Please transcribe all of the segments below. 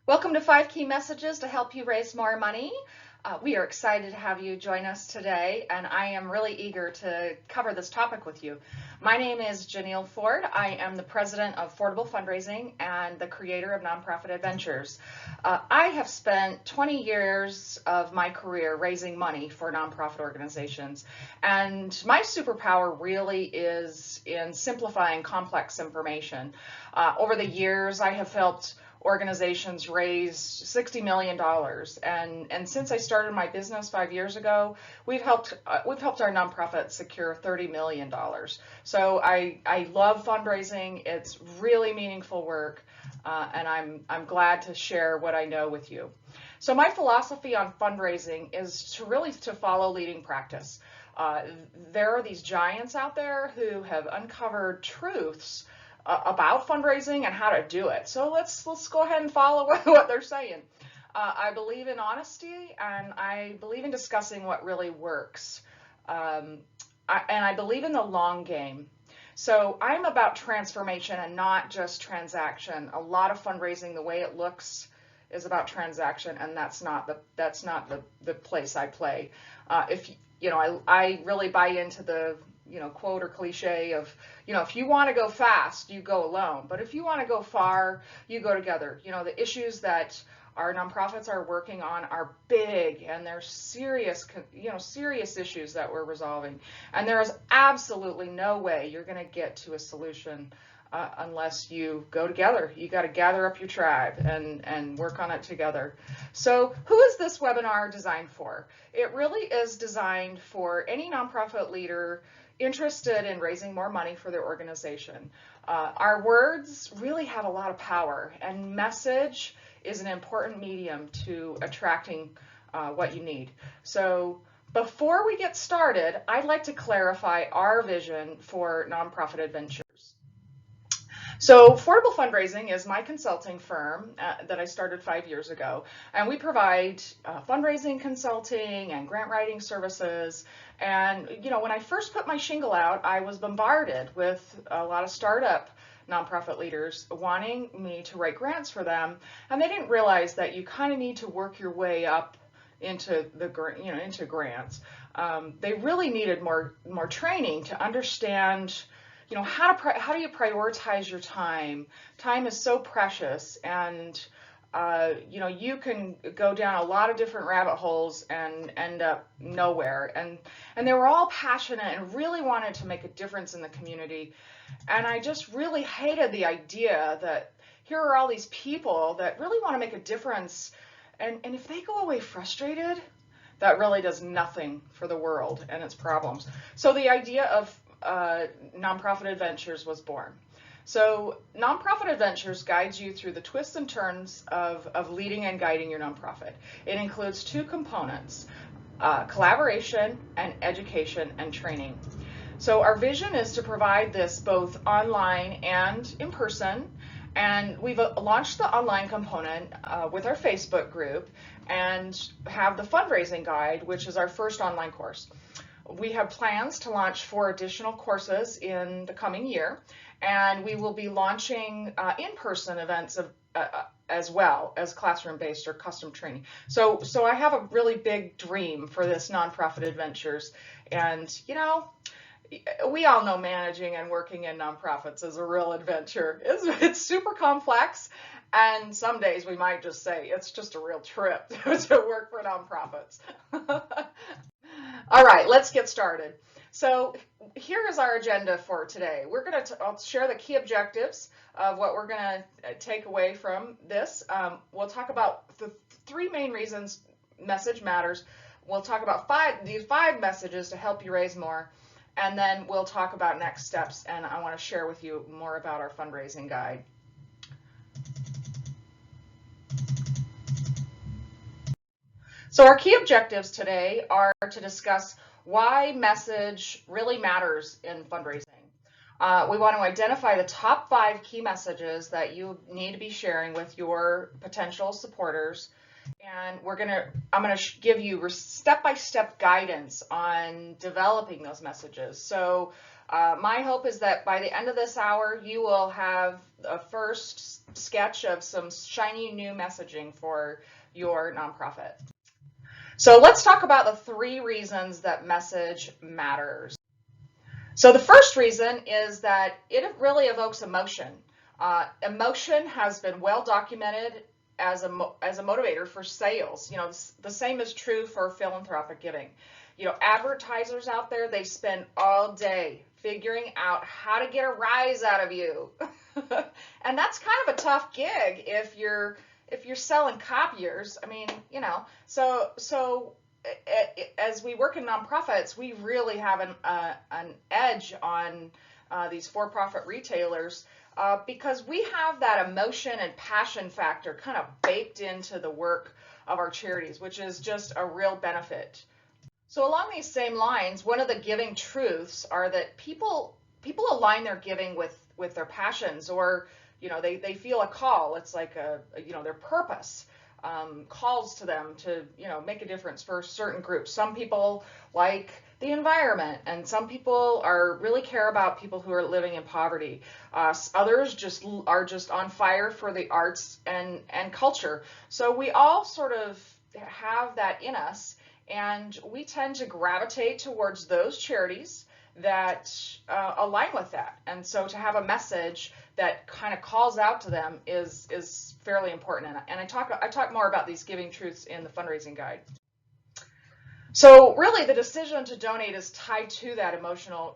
Welcome to 5 Key Messages to help you raise more money. We are excited to have you join us today, and I am really eager to cover this topic with you. My name is Janelle Ford. I am the president of Affordable Fundraising and the creator of Nonprofit Adventures. I have spent 20 years of my career raising money for nonprofit organizations, and my superpower really is in simplifying complex information. Over the years, I have helped organizations raised $60 million, and since I started my business 5 years ago, we've helped our nonprofit secure $30 million. So I love fundraising. It's really meaningful work, and I'm glad to share what I know with you. So my philosophy on fundraising is to follow leading practice. There are these giants out there who have uncovered truths about fundraising and how to do it. So let's go ahead and follow what they're saying. I believe in honesty, and I believe in discussing what really works. And I believe in the long game. So I'm about transformation and not just transaction. A lot of fundraising, the way it looks, is about transaction, and that's not the place I play. I really buy into the quote or cliche of, if you want to go fast, you go alone. But if you want to go far, you go together. The issues that our nonprofits are working on are big, and they're serious issues that we're resolving. And there is absolutely no way you're going to get to a solution unless you go together. You got to gather up your tribe and work on it together. So who is this webinar designed for? It really is designed for any nonprofit leader interested in raising more money for their organization. Our words really have a lot of power, and message is an important medium to attracting what you need. So before we get started, I'd like to clarify our vision for Nonprofit Adventures. So Affordable Fundraising is my consulting firm that I started 5 years ago, and we provide fundraising consulting and grant writing services. And when I first put my shingle out, I was bombarded with a lot of startup nonprofit leaders wanting me to write grants for them, and they didn't realize that you kind of need to work your way up into into grants. They really needed more training to understand how do you prioritize your time? Time is so precious, and you can go down a lot of different rabbit holes and end up nowhere. And they were all passionate and really wanted to make a difference in the community. And I just really hated the idea that here are all these people that really want to make a difference, and if they go away frustrated, that really does nothing for the world and its problems. So the idea of Nonprofit Adventures was born. So Nonprofit Adventures guides you through the twists and turns of leading and guiding your nonprofit. It includes two components, collaboration and education and training. So our vision is to provide this both online and in person, and we've launched the online component with our Facebook group and have the fundraising guide, which is our first online course. We have plans to launch 4 additional courses in the coming year, and we will be launching in-person events as well as classroom-based or custom training. So I have a really big dream for this Nonprofit Adventures, and we all know managing and working in nonprofits is a real adventure. It's super complex, and some days we might just say it's just a real trip to work for nonprofits. All right, let's get started. So here is our agenda for today. I'll share the key objectives of what we're going to take away from this. We'll talk about the 3 main reasons message matters. We'll talk about these 5 messages to help you raise more, and then we'll talk about next steps, and I want to share with you more about our fundraising guide. So our key objectives today are to discuss why message really matters in fundraising. We want to identify the top 5 key messages that you need to be sharing with your potential supporters, and I'm going to give you step-by-step guidance on developing those messages. So My hope is that by the end of this hour, you will have a first sketch of some shiny new messaging for your nonprofit. So let's talk about the 3 reasons that message matters. So the first reason is that it really evokes emotion. Emotion has been well documented as a motivator for sales. The same is true for philanthropic giving. Advertisers out there, they spend all day figuring out how to get a rise out of you. And that's kind of a tough gig if you're selling copiers. I mean, so as we work in nonprofits, we really have an edge on these for-profit retailers because we have that emotion and passion factor kind of baked into the work of our charities, which is just a real benefit. So along these same lines, one of the giving truths are that people align their giving with their passions, or they feel a call. It's like their purpose calls to them to make a difference for certain groups. Some people like the environment, and some people really care about people who are living in poverty. Others are just on fire for the arts and culture. So we all sort of have that in us, and we tend to gravitate towards those charities that align with that. And so to have a message that kind of calls out to them is fairly important. And I talk more about these giving truths in the fundraising guide. So really, the decision to donate is tied to that emotional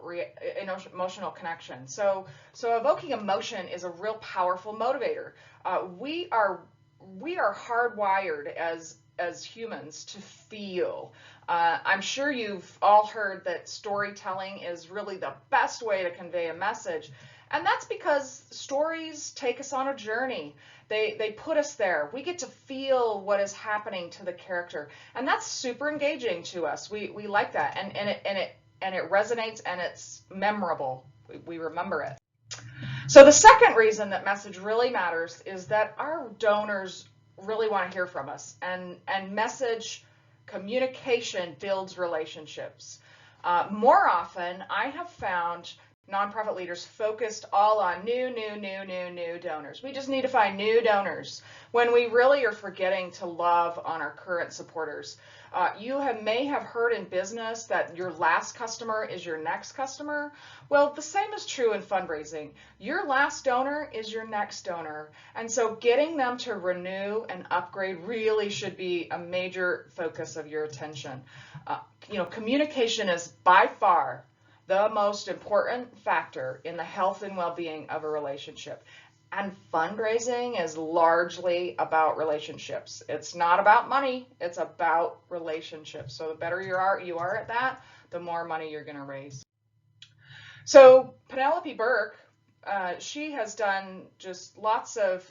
connection. So evoking emotion is a real powerful motivator. We are hardwired as humans to feel. I'm sure you've all heard that storytelling is really the best way to convey a message. And that's because stories take us on a journey. They put us there. We get to feel what is happening to the character. And that's super engaging to us. We like that. And it resonates, and it's memorable. We remember it. So the second reason that message really matters is that our donors really want to hear from us, and message communication builds relationships. More often, I have found nonprofit leaders focused all on new donors. We just need to find new donors when we really are forgetting to love on our current supporters. You may have heard in business that your last customer is your next customer. Well, the same is true in fundraising. Your last donor is your next donor. And so getting them to renew and upgrade really should be a major focus of your attention. Communication is by far the most important factor in the health and well-being of a relationship. And fundraising is largely about relationships. It's not about money, it's about relationships. So the better you are at that, the more money you're going to raise. So Penelope Burke, she has done just lots of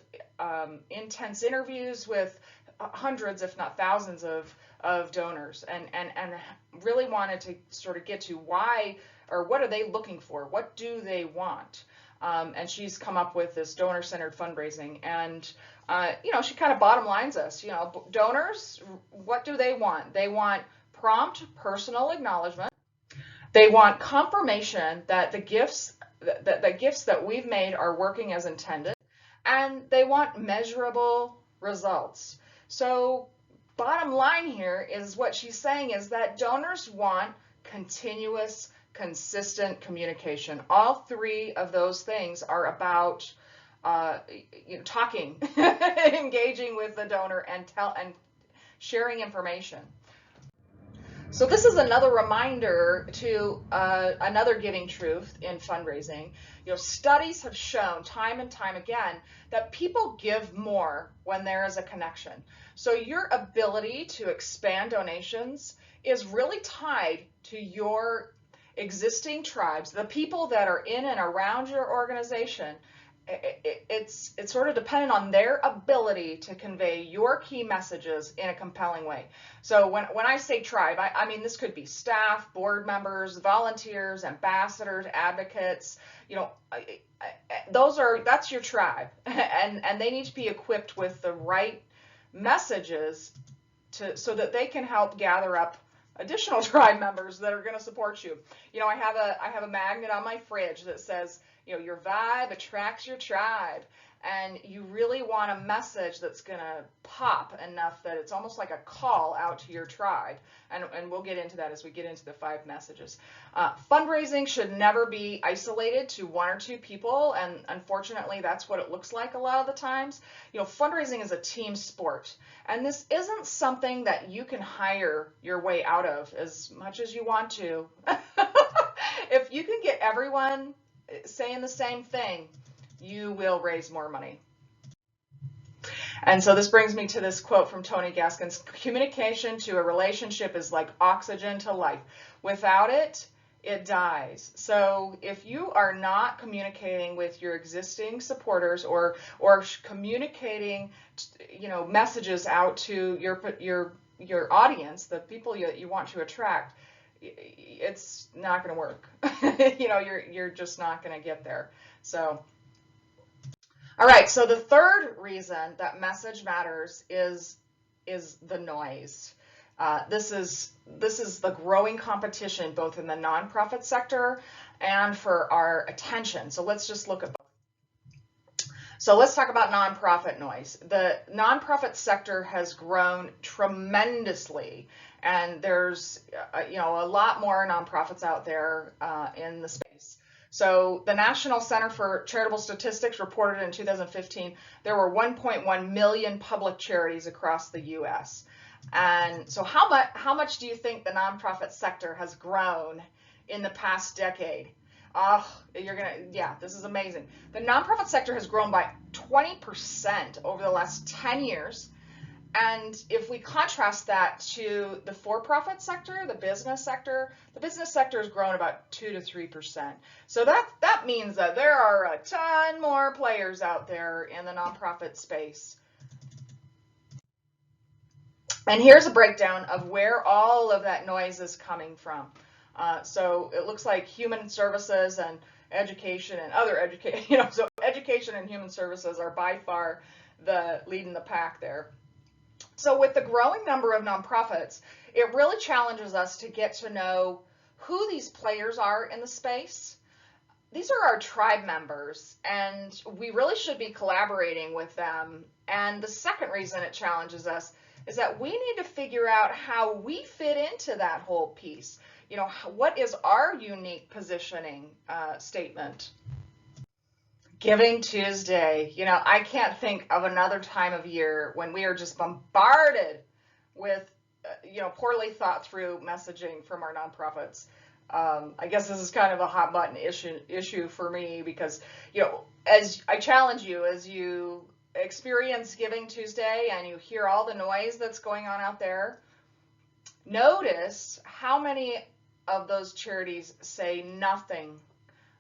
intense interviews with hundreds, if not thousands, of donors, and really wanted to sort of get to why, or what are they looking for? What do they want? And she's come up with this donor-centered fundraising. And, she kind of bottom lines us. Donors, what do they want? They want prompt personal acknowledgement. They want confirmation that the gifts that we've made are working as intended. And they want measurable results. So bottom line here is what she's saying is that donors want continuous, consistent communication. All 3 of those things are about talking, engaging with the donor, and sharing information. So this is another reminder to another giving truth in fundraising. Studies have shown time and time again that people give more when there is a connection. So your ability to expand donations is really tied to your existing tribes, the people that are in and around your organization. It's sort of dependent on their ability to convey your key messages in a compelling way. So when I say tribe, I mean this could be staff, board members, volunteers, ambassadors, advocates. That's your tribe, and they need to be equipped with the right messages so that they can help gather up additional tribe members that are going to support you. You know, I have a magnet on my fridge that says, you know, your vibe attracts your tribe. And you really want a message that's going to pop enough that it's almost like a call out to your tribe. And we'll get into that as we get into the 5 messages. Fundraising should never be isolated to 1 or 2 people. And unfortunately, that's what it looks like a lot of the times. You know, fundraising is a team sport. And this isn't something that you can hire your way out of as much as you want to. If you can get everyone saying the same thing, you will raise more money. And so this brings me to this quote from Tony Gaskins: communication to a relationship is like oxygen to life. Without it, it dies. So if you are not communicating with your existing supporters or communicating, you know, messages out to your audience, the people you want to attract, it's not going to work. You know, you're just not going to get there. So all right, so the third reason that message matters is the noise. This is the growing competition both in the nonprofit sector and for our attention. So let's just look at both. So let's talk about nonprofit noise. The nonprofit sector has grown tremendously, and there's you know, a lot more nonprofits out there in the space. So the National Center for Charitable Statistics reported in 2015 there were 1.1 million public charities across the U.S. And so how much do you think the nonprofit sector has grown in the past decade? Oh, yeah, this is amazing. The nonprofit sector has grown by 20% over the last 10 years. And if we contrast that to the for-profit sector, the business sector has grown about 2 to 3%. So that means that there are a ton more players out there in the nonprofit space. And here's a breakdown of where all of that noise is coming from. So it looks like human services and education and other education, you know, so education and human services are by far the lead in the pack there. So with the growing number of nonprofits, it really challenges us to get to know who these players are in the space. These are our tribe members, and we really should be collaborating with them. And the second reason it challenges us is that we need to figure out how we fit into that whole piece. You know, what is our unique positioning statement? Giving Tuesday. You know, I can't think of another time of year when we are just bombarded with, you know, poorly thought through messaging from our nonprofits. I guess this is kind of a hot button issue for me because, you know, as I challenge you, as you experience Giving Tuesday and you hear all the noise that's going on out there, notice how many of those charities say nothing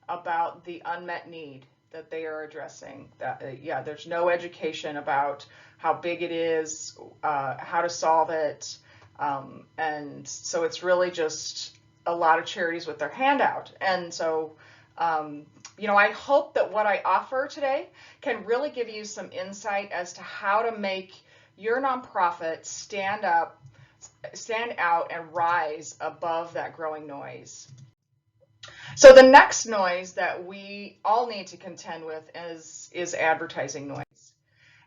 about the unmet need that they are addressing. That yeah, there's no education about how big it is, how to solve it, and so it's really just a lot of charities with their hand out. And so you know, I hope that what I offer today can really give you some insight as to how to make your nonprofit stand out and rise above that growing noise. So the next noise that we all need to contend with is advertising noise.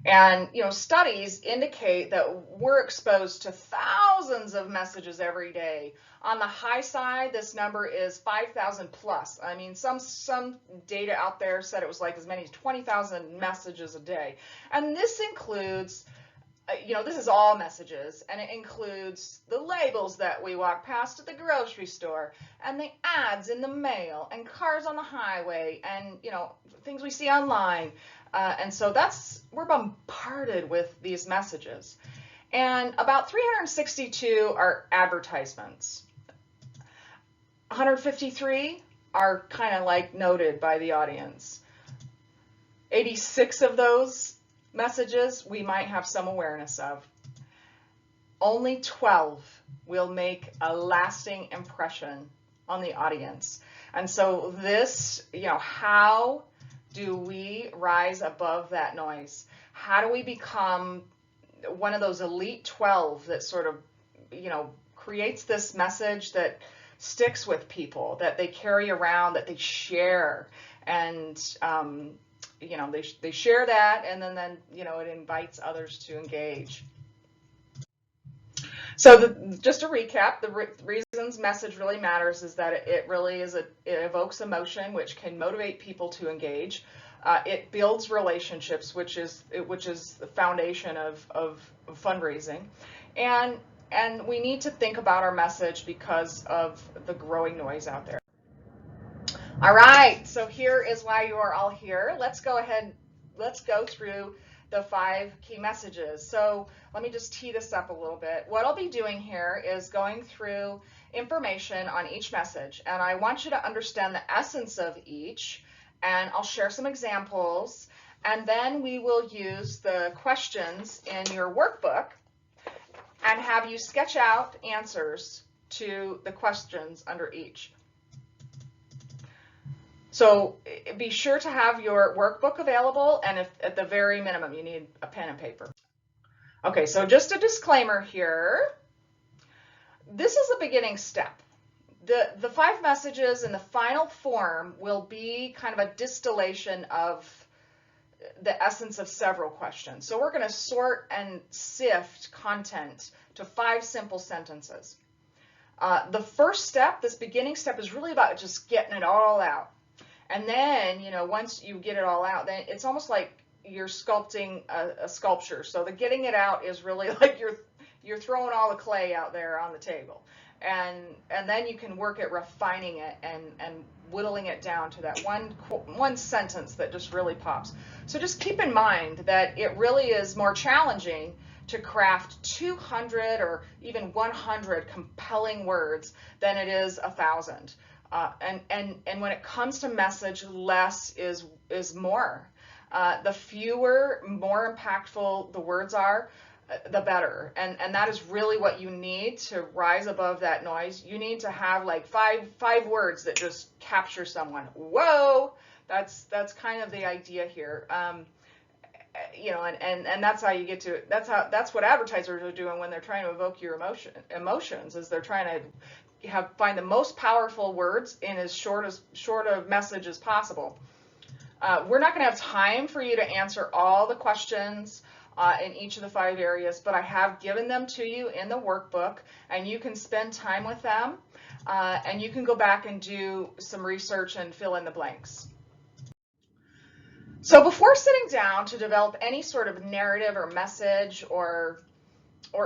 And, you know, studies indicate that we're exposed to thousands of messages every day. On the high side, this number is 5,000 plus. I mean, some data out there said it was like as many as 20,000 messages a day. And this includes, you know, this is all messages, and it includes the labels that we walk past at the grocery store, and the ads in the mail, and cars on the highway, and, you know, things we see online. And so we're bombarded with these messages. And about 362 are advertisements. 153 are kind of like noted by the audience. 86 of those messages we might have some awareness of. Only 12 will make a lasting impression on the audience. And so this, you know, how do we rise above that noise? How do we become one of those elite 12 that sort of, you know, creates this message that sticks with people, that they carry around, that they share. And, they share that, and then, it invites others to engage. So just to recap, the reasons message really matters is that it really is it evokes emotion, which can motivate people to engage. It builds relationships, which is the foundation of fundraising, and we need to think about our message because of the growing noise out there. All right, so here is why you are all here. Let's go through the 5 key messages. So let me just tee this up a little bit. What I'll be doing here is going through information on each message, and I want you to understand the essence of each, and I'll share some examples, and then we will use the questions in your workbook and have you sketch out answers to the questions under each. So be sure to have your workbook available, and if at the very minimum you need a pen and paper. Okay, so just a disclaimer here. This is a beginning step. The 5 messages in the final form will be kind of a distillation of the essence of several questions. So we're going to sort and sift content to 5 simple sentences. The first step, this beginning step, is really about just getting it all out. And then, once you get it all out, then it's almost like you're sculpting a sculpture. So the getting it out is really like you're throwing all the clay out there on the table. And then you can work at refining it and whittling it down to that one sentence that just really pops. So just keep in mind that it really is more challenging to craft 200 or even 100 compelling words than it is 1,000. And when it comes to message, less is more. The fewer, more impactful the words are, the better. And that is really what you need to rise above that noise. You need to have like five words that just capture someone. Whoa, that's kind of the idea here. And that's how you get to, that's what advertisers are doing when they're trying to evoke your emotions, is they're trying to find the most powerful words in as short of message as possible. We're not going to have time for you to answer all the questions in each of the 5 areas, but I have given them to you in the workbook, and you can spend time with them, and you can go back and do some research and fill in the blanks. So before sitting down to develop any sort of narrative or message or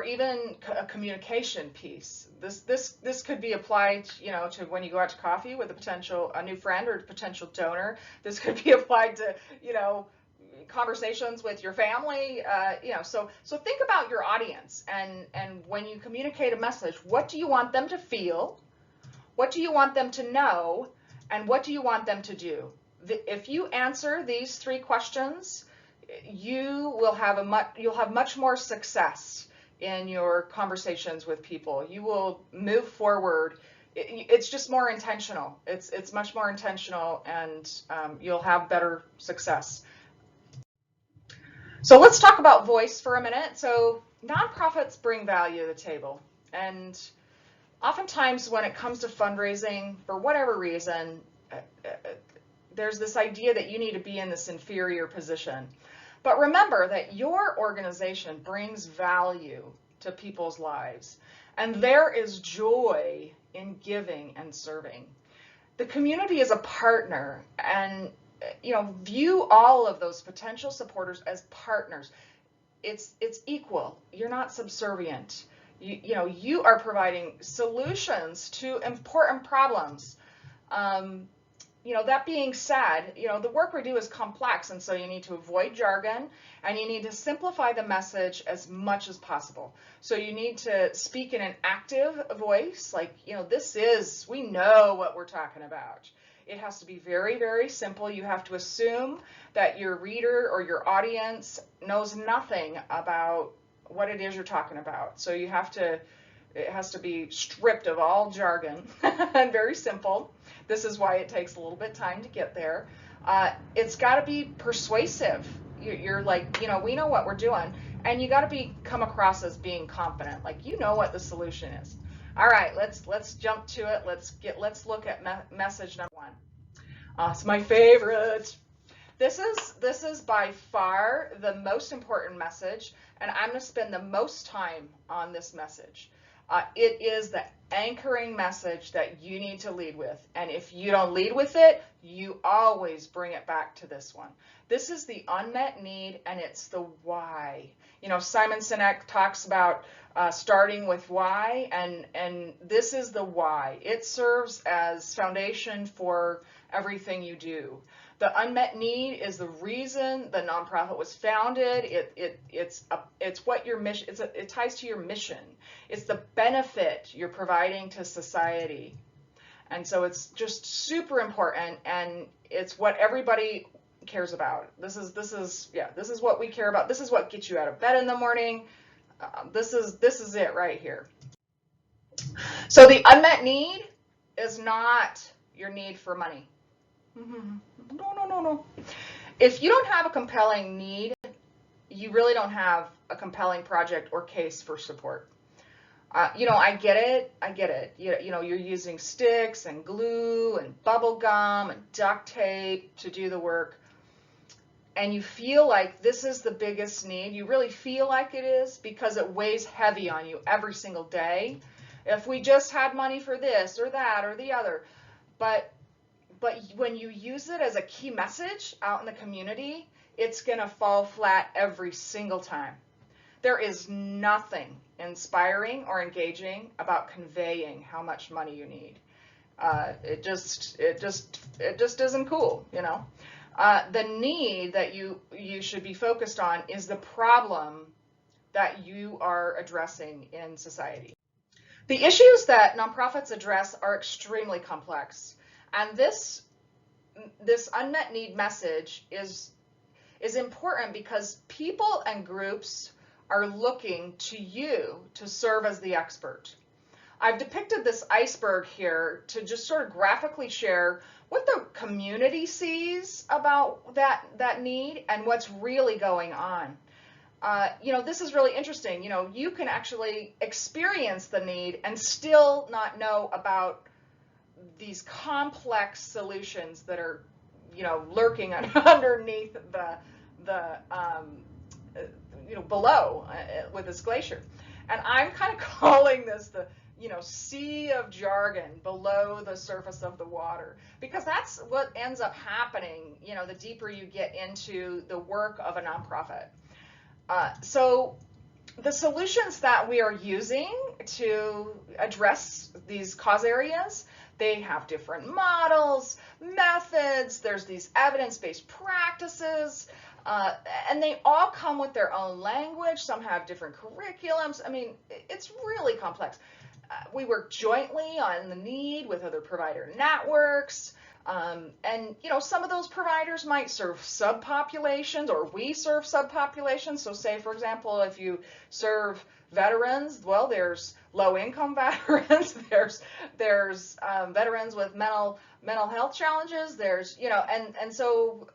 even a communication piece, this could be applied, to when you go out to coffee with a new friend or a potential donor. This could be applied to, conversations with your family. So think about your audience, and when you communicate a message, what do you want them to feel? What do you want them to know? And what do you want them to do? If you answer these 3 questions, you'll have much more success in your conversations with people. You will move forward. It's just more intentional. It's much more intentional, and you'll have better success. So let's talk about voice for a minute. So nonprofits bring value to the table, and oftentimes when it comes to fundraising, for whatever reason, there's this idea that you need to be in this inferior position. But remember that your organization brings value to people's lives, and there is joy in giving and serving. The community is a partner, and view all of those potential supporters as partners. It's equal. You're not subservient. You are providing solutions to important problems. That being said, the work we do is complex, and so you need to avoid jargon, and you need to simplify the message as much as possible. So you need to speak in an active voice, like, we know what we're talking about. It has to be very, very simple. You have to assume that your reader or your audience knows nothing about what it is you're talking about. So it has to be stripped of all jargon and very simple. This is why it takes a little bit of time to get there. It's got to be persuasive. You're like, we know what we're doing, and you got to come across as being confident, like you know what the solution is. All right, let's jump to it. Let's look at message number one. It's my favorite. This is by far the most important message, and I'm going to spend the most time on this message. It is the anchoring message that you need to lead with, and if you don't lead with it, you always bring it back to this one. This is the unmet need, and it's the why. You know, Simon Sinek talks about starting with why, and this is the why. It serves as foundation for everything you do. The unmet need is the reason the nonprofit was founded. It's what your mission. It ties to your mission. It's the benefit you're providing to society, and so it's just super important. And it's what everybody cares about. This is what we care about. This is what gets you out of bed in the morning. This is it right here. So the unmet need is not your need for money. No. If you don't have a compelling need, you really don't have a compelling project or case for support. You know, I get it. You know, you're using sticks and glue and bubble gum and duct tape to do the work. And you feel like this is the biggest need. You really feel like it is because it weighs heavy on you every single day. If we just had money for this or that or the other. But when you use it as a key message out in the community, it's going to fall flat every single time. There is nothing inspiring or engaging about conveying how much money you need. It just isn't cool, you know. The need that you should be focused on is the problem that you are addressing in society. The issues that nonprofits address are extremely complex, and this unmet need message is important because people and groups are looking to you to serve as the expert. I've depicted this iceberg here to just sort of graphically share what the community sees about that need and what's really going on. You know, this is really interesting. You know, you can actually experience the need and still not know about these complex solutions that are, you know, lurking underneath you know, below with this glacier. And I'm kind of calling this the, you know, sea of jargon below the surface of the water, because that's what ends up happening, you know, the deeper you get into the work of a nonprofit. So the solutions that we are using to address these cause areas, they have different models, methods, there's these evidence-based practices, and they all come with their own language. Some have different curriculums. I mean, it's really complex. We work jointly on the need with other provider networks. And, you know, some of those providers might serve subpopulations, or we serve subpopulations. So say, for example, if you serve veterans, well, there's low-income veterans, there's veterans with mental health challenges, there's, you know, and so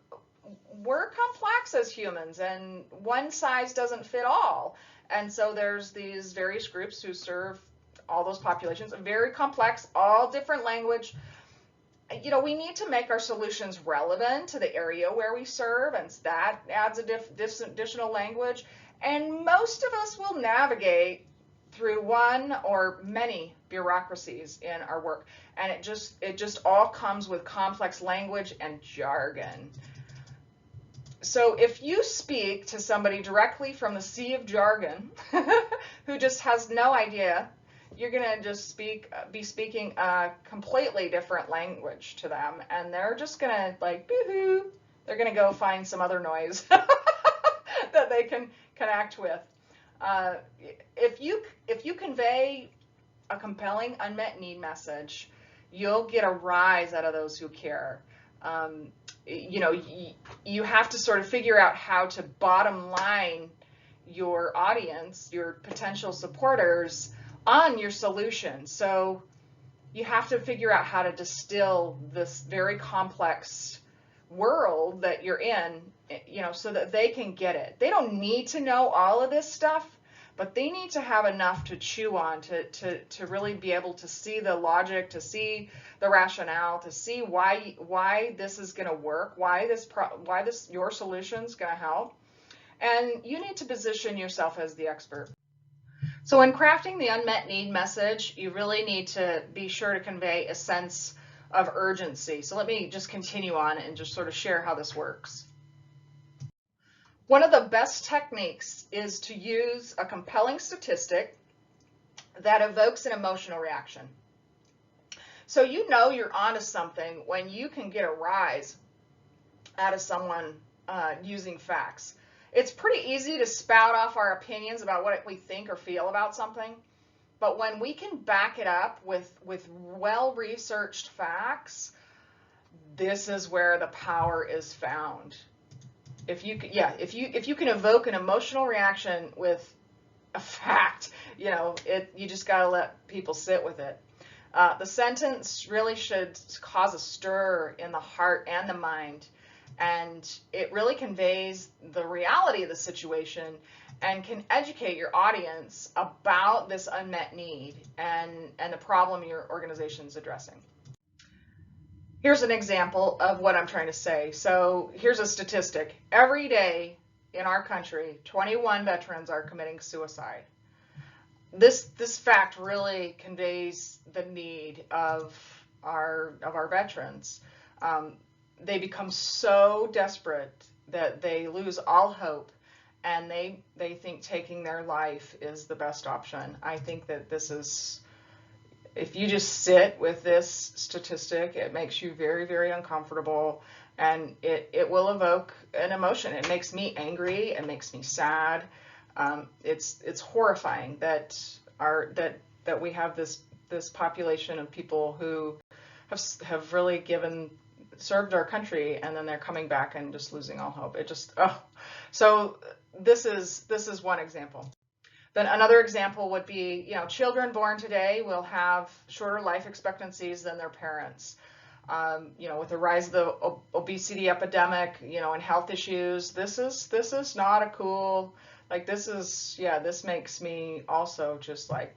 we're complex as humans, and one size doesn't fit all. And so there's these various groups who serve all those populations, very complex, all different language. You know, we need to make our solutions relevant to the area where we serve, and that adds additional language. And most of us will navigate through one or many bureaucracies in our work, and it just all comes with complex language and jargon. So if you speak to somebody directly from the sea of jargon who just has no idea, you're going to just be speaking a completely different language to them, and they're just going to, like, boo-hoo, they're going to go find some other noise that they can connect with. If you convey a compelling unmet need message, you'll get a rise out of those who care. You know, you have to sort of figure out how to bottom line your audience, your potential supporters, on your solution. So you have to figure out how to distill this very complex world that you're in, you know, so that they can get it. They don't need to know all of this stuff, but they need to have enough to chew on to really be able to see the logic, to see the rationale, to see why this is going to work, why this your solution is going to help. And you need to position yourself as the expert. So in crafting the unmet need message, you really need to be sure to convey a sense of urgency. So let me just continue on and just sort of share how this works. One of the best techniques is to use a compelling statistic that evokes an emotional reaction. So you know you're onto something when you can get a rise out of someone using facts. It's pretty easy to spout off our opinions about what we think or feel about something, but when we can back it up with well-researched facts, this is where the power is found. If you can evoke an emotional reaction with a fact, you just got to let people sit with it. The sentence really should cause a stir in the heart and the mind, and it really conveys the reality of the situation and can educate your audience about this unmet need and the problem your organization is addressing. Here's an example of what I'm trying to say. So here's a statistic. Every day in our country, 21 veterans are committing suicide. This fact really conveys the need of our veterans. They become so desperate that they lose all hope, and they think taking their life is the best option. I think that this is, if you just sit with this statistic, it makes you very, very uncomfortable, and it will evoke an emotion. It makes me angry. It makes me sad. It's horrifying that we have this population of people who have really served our country, and then they're coming back and just losing all hope. So this is one example. Then another example would be, children born today will have shorter life expectancies than their parents. With the rise of the obesity epidemic, and health issues, this is not a cool, this makes me also just like,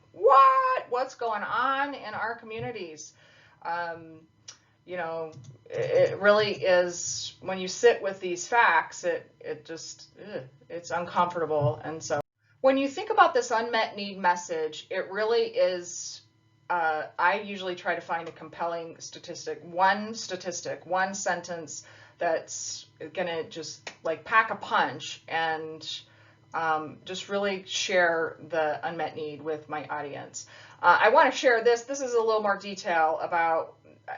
what's going on in our communities? It really is, when you sit with these facts, it's uncomfortable. And so when you think about this unmet need message, it really is, I usually try to find a compelling statistic, one sentence that's gonna just like pack a punch and just really share the unmet need with my audience. I want to share this is a little more detail about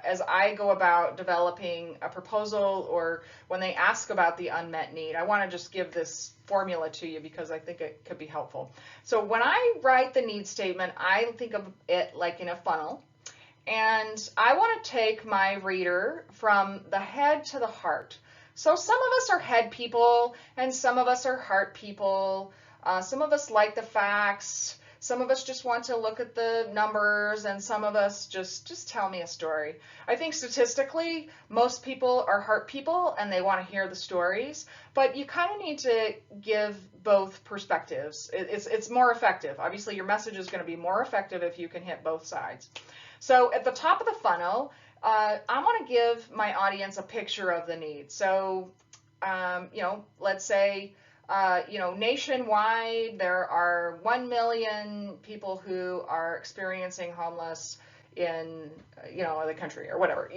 as I go about developing a proposal, or when they ask about the unmet need. I want to just give this formula to you because I think it could be helpful. So when I write the need statement, I think of it like in a funnel, and I want to take my reader from the head to the heart. So some of us are head people and some of us are heart people. Some of us like the facts. Some of us just want to look at the numbers, and some of us just tell me a story. I think statistically, most people are heart people and they want to hear the stories, but you kind of need to give both perspectives. It's more effective. Obviously, your message is going to be more effective if you can hit both sides. So at the top of the funnel, I want to give my audience a picture of the need. So, let's say, nationwide, there are 1 million people who are experiencing homeless in, the country or whatever,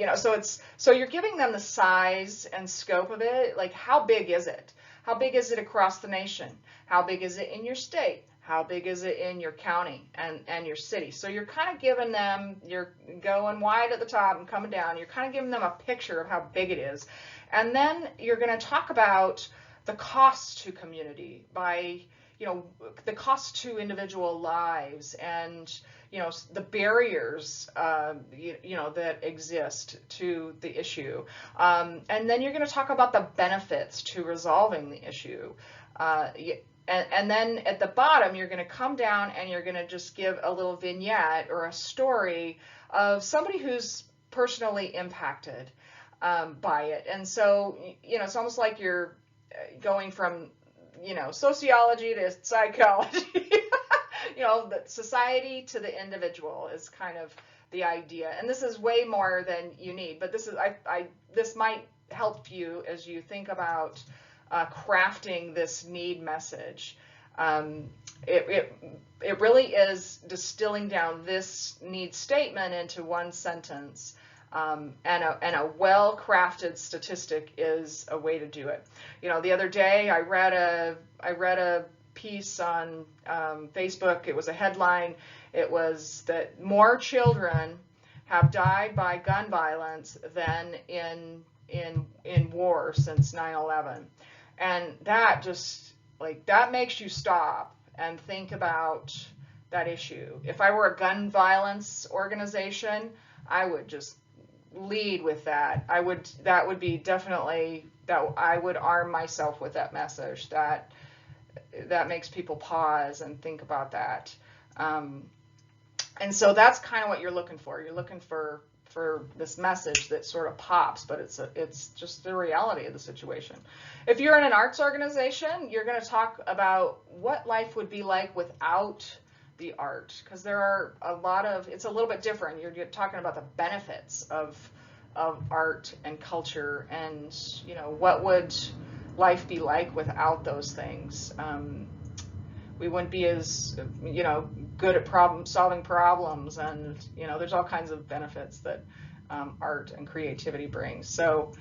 so you're giving them the size and scope of it. Like, how big is it? How big is it across the nation? How big is it in your state? How big is it in your county and your city? So you're kind of giving them, you're going wide at the top and coming down. You're kind of giving them a picture of how big it is. And then you're going to talk about the cost to community by, the cost to individual lives and, the barriers, that exist to the issue. And then you're going to talk about the benefits to resolving the issue. And then at the bottom, you're going to come down and you're going to just give a little vignette or a story of somebody who's personally impacted by it. And so, it's almost like you're going from, sociology to psychology. the society to the individual is kind of the idea. And this is way more than you need, but this is, this might help you as you think about crafting this need message. It really is distilling down this need statement into one sentence, and a well-crafted statistic is a way to do it. The other day I read a piece on Facebook. It was a headline. It was that more children have died by gun violence than in war since 9/11, and that just that makes you stop and think about that issue. If I were a gun violence organization, I would just lead with that. That would be definitely that I would arm myself with that message. That makes people pause and think about that. And so that's kind of what you're looking for. You're looking for this message that sort of pops, but it's just the reality of the situation. If you're in an arts organization, you're going to talk about what life would be like without the art, because there are it's a little bit different. You're talking about the benefits of art and culture, and what would life be like without those things. We wouldn't be as good at solving problems, and there's all kinds of benefits that art and creativity brings. So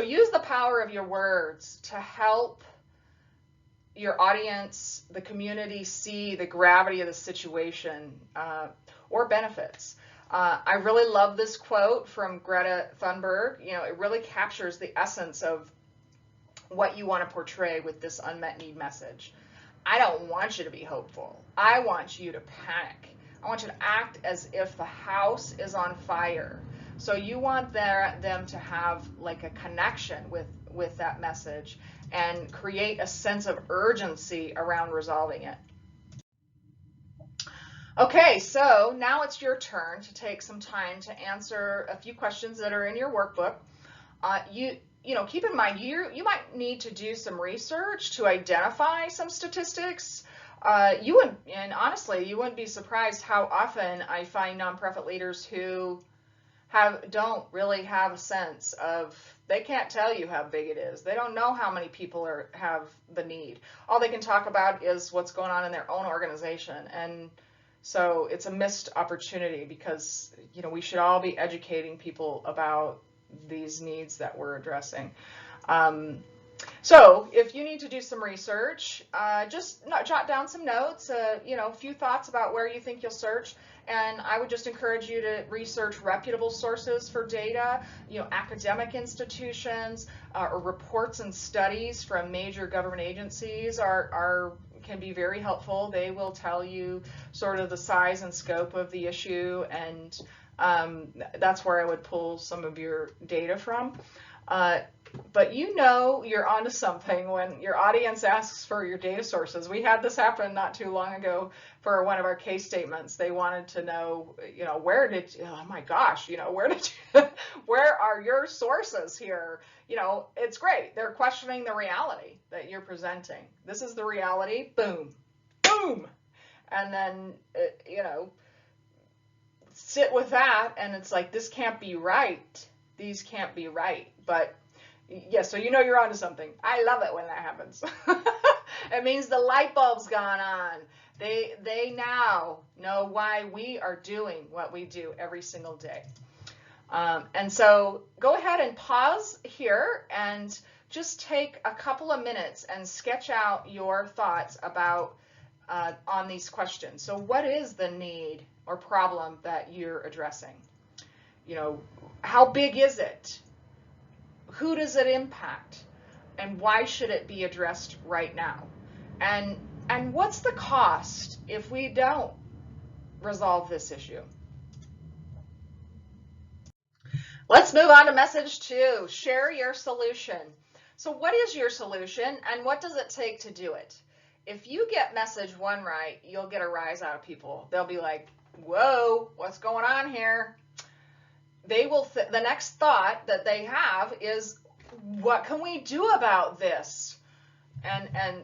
use the power of your words to help your audience, the community, see the gravity of the situation or benefits. I really love this quote from Greta Thunberg. It really captures the essence of what you want to portray with this unmet need message. I don't want you to be hopeful. I want you to panic. I want you to act as if the house is on fire. So you want them to have like a connection with that message and create a sense of urgency around resolving it. Okay, so now it's your turn to take some time to answer a few questions that are in your workbook. Keep in mind, you might need to do some research to identify some statistics. Honestly, you wouldn't be surprised how often I find nonprofit leaders who don't really have a sense of, they can't tell you how big it is. They don't know how many people have the need. All they can talk about is what's going on in their own organization. And so it's a missed opportunity, because we should all be educating people about these needs that we're addressing. So if you need to do some research, just jot down some notes, a few thoughts about where you think you'll search. And I would just encourage you to research reputable sources for data, academic institutions, or reports and studies from major government agencies can be very helpful. They will tell you sort of the size and scope of the issue, and that's where I would pull some of your data from. But you're onto something when your audience asks for your data sources. We had this happen not too long ago for one of our case statements. They wanted to know, oh my gosh, where are your sources here? It's great. They're questioning the reality that you're presenting. This is the reality, boom, boom. And then, sit with that, and it's like, this can't be right. These can't be right. But yeah, so you're onto something. I love it when that happens. It means the light bulb's gone on. They now know why we are doing what we do every single day. And so go ahead and pause here and just take a couple of minutes and sketch out your thoughts about on these questions. So what is the need or problem that you're addressing? How big is it? Who does it impact? And why should it be addressed right now? And what's the cost if we don't resolve this issue? Let's move on to message 2. Share your solution. So what is your solution, and what does it take to do it? If you get message 1 right, you'll get a rise out of people. They'll be like, whoa, what's going on here? They will, the next thought that they have is, what can we do about this? And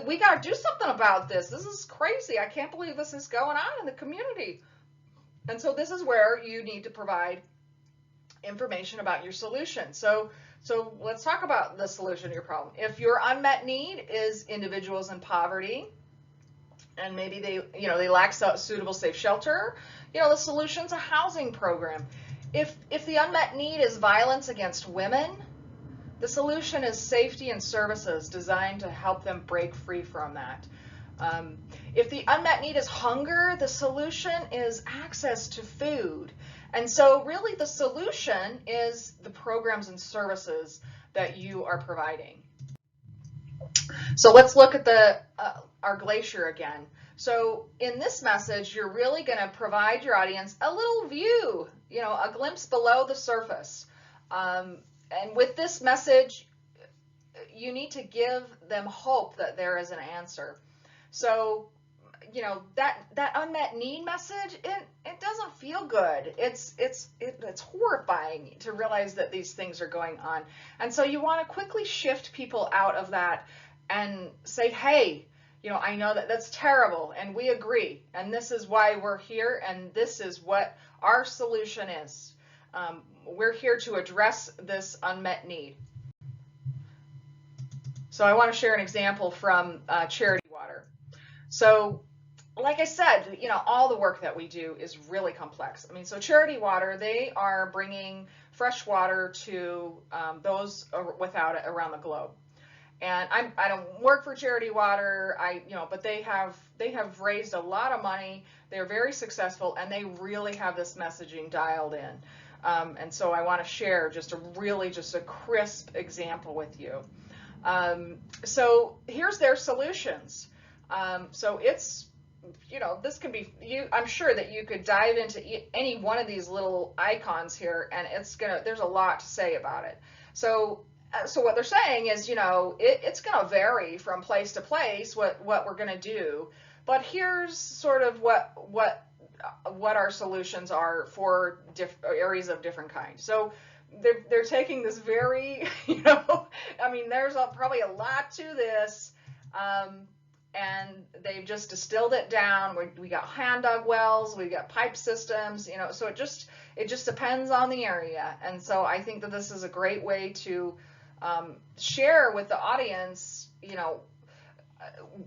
we got to do something about this. This is crazy. I can't believe this is going on in the community. And so this is where you need to provide information about your solution. So let's talk about the solution to your problem. If your unmet need is individuals in poverty, and maybe they lack suitable safe shelter, the solution's a housing program. If the unmet need is violence against women, the solution is safety and services designed to help them break free from that. If the unmet need is hunger, the solution is access to food. And so really the solution is the programs and services that you are providing. So let's look at our glacier again. So in this message, you're really going to provide your audience a little view, a glimpse below the surface. And with this message, you need to give them hope that there is an answer. So, that unmet need message, it doesn't feel good. It's horrifying to realize that these things are going on. And so you want to quickly shift people out of that and say, hey, I know that that's terrible, and we agree, and this is why we're here, and this is what our solution is. We're here to address this unmet need. So I want to share an example from Charity Water. So like I said, all the work that we do is really complex. So Charity Water, they are bringing fresh water to those without it around the globe. And I don't work for Charity Water, but they have raised a lot of money. They're very successful, and they really have this messaging dialed in. And so I want to share just a crisp example with you. So here's their solutions. So it's, this can be, I'm sure that you could dive into any one of these little icons here, and there's a lot to say about it. So what they're saying is, it's going to vary from place to place what we're going to do, but here's sort of what our solutions are for areas of different kinds. So they're taking this very, there's probably a lot to this, and they've just distilled it down. We got hand dug wells, we got pipe systems, so it just depends on the area. And so I think that this is a great way to share with the audience,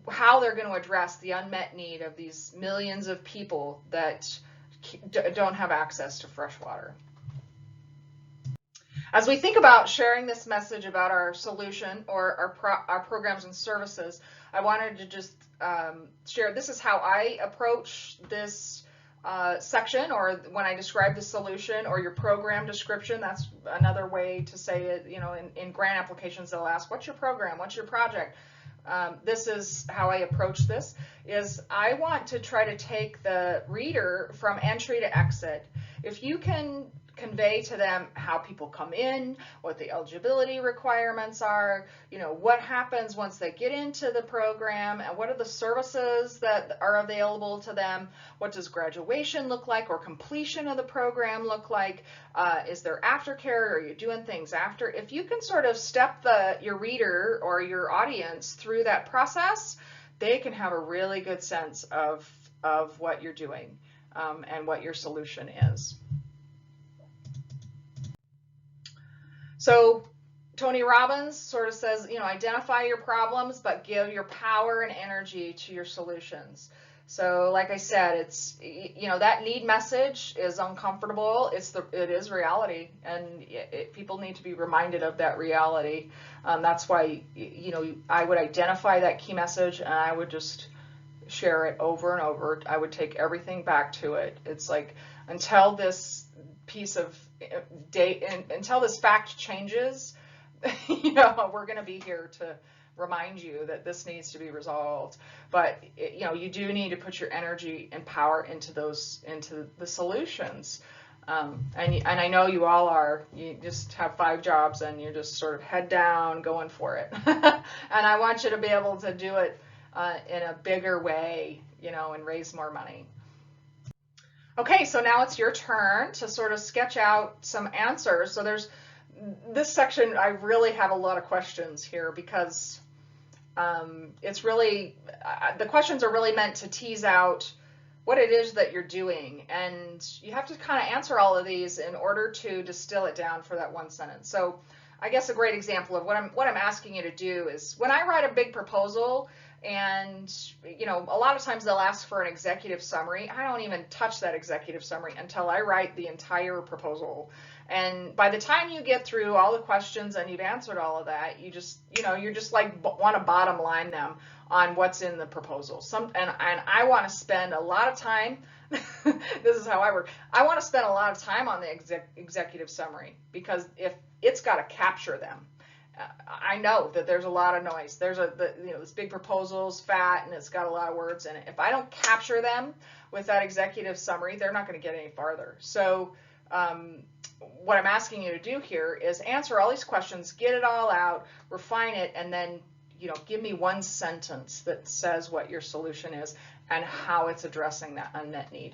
how they're going to address the unmet need of these millions of people that don't have access to fresh water. As we think about sharing this message about our solution or our programs and services, I wanted to just share, this is how I approach this section, or when I describe the solution or your program description. That's another way to say it. In grant applications, they'll ask, what's your program? What's your project? This is how I approach this, is I want to try to take the reader from entry to exit. If you can convey to them how people come in, what the eligibility requirements are, what happens once they get into the program, and what are the services that are available to them, what does graduation look like or completion of the program look like, is there aftercare, are you doing things after? If you can sort of step your reader or your audience through that process, they can have a really good sense of what you're doing and what your solution is. So Tony Robbins sort of says, identify your problems, but give your power and energy to your solutions. So like I said, it's, that need message is uncomfortable. It is reality, and people need to be reminded of that reality. That's why, I would identify that key message, and I would just share it over and over. I would take everything back to it. It's like, until this piece of until this fact changes, we're going to be here to remind you that this needs to be resolved. But you do need to put your energy and power into the solutions. And I know you all are. You just have 5 jobs and you're just sort of head down going for it. And I want you to be able to do it in a bigger way, and raise more money. Okay, so now it's your turn to sort of sketch out some answers. So there's this section, I really have a lot of questions here, because It's really, the questions are really meant to tease out what it is that you're doing. And you have to kind of answer all of these in order to distill it down for that one sentence. So I guess a great example of what I'm asking you to do is when I write a big proposal, and a lot of times they'll ask for an executive summary. I don't even touch that executive summary until I write the entire proposal. And by the time you get through all the questions and you've answered all of that, you're just like want to bottom line them on what's in the proposal. And I want to spend a lot of time. This is how I work. I want to spend a lot of time on the executive summary, because if it's got to capture them. I know that there's a lot of noise. This big proposal's fat and it's got a lot of words in it. If I don't capture them with that executive summary, they're not going to get any farther. So what I'm asking you to do here is answer all these questions, get it all out, refine it, and then give me one sentence that says what your solution is and how it's addressing that unmet need.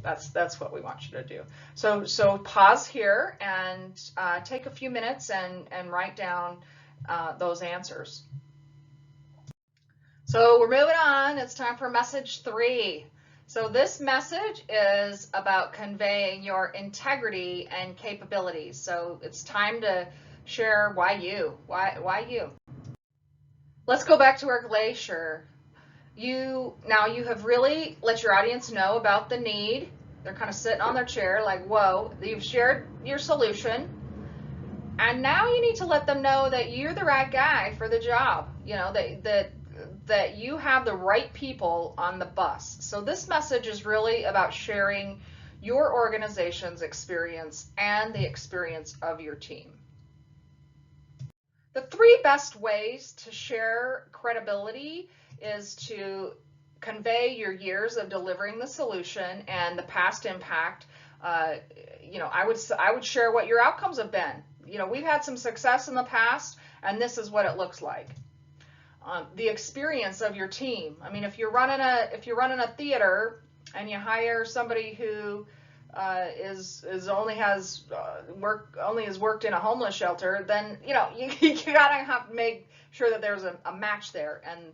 That's what we want you to do. So pause here and take a few minutes and write down those answers. So we're moving on. It's time for message 3. So this message is about conveying your integrity and capabilities. So it's time to share why you. Let's go back to our glacier. Now you have really let your audience know about the need. They're kind of sitting on their chair like, whoa, you've shared your solution. And now you need to let them know that you're the right guy for the job, that you have the right people on the bus. So this message is really about sharing your organization's experience and the experience of your team. The 3 best ways to share credibility is to convey your years of delivering the solution and the past impact. I would share what your outcomes have been. We've had some success in the past, and this is what it looks like. The experience of your team. I mean, if you're running a theater and you hire somebody who only has worked in a homeless shelter, then you gotta have to make sure that there's a match there. And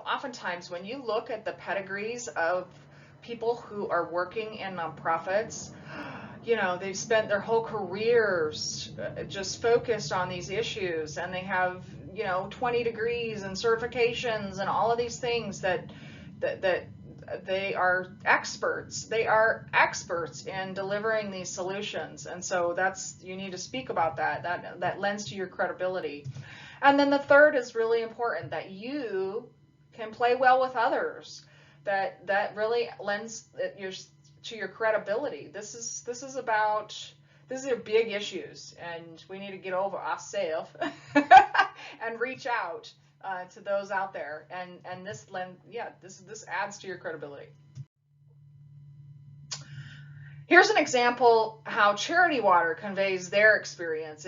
oftentimes when you look at the pedigrees of people who are working in nonprofits, they've spent their whole careers just focused on these issues, and they have 20 degrees and certifications and all of these things that they are experts. They are experts in delivering these solutions, and so you need to speak about that. That lends to your credibility. And then the third is really important, that you can play well with others. That really lends to your credibility. These are big issues, and we need to get over ourselves and reach out to those out there. And this adds to your credibility. Here's an example how Charity Water conveys their experience.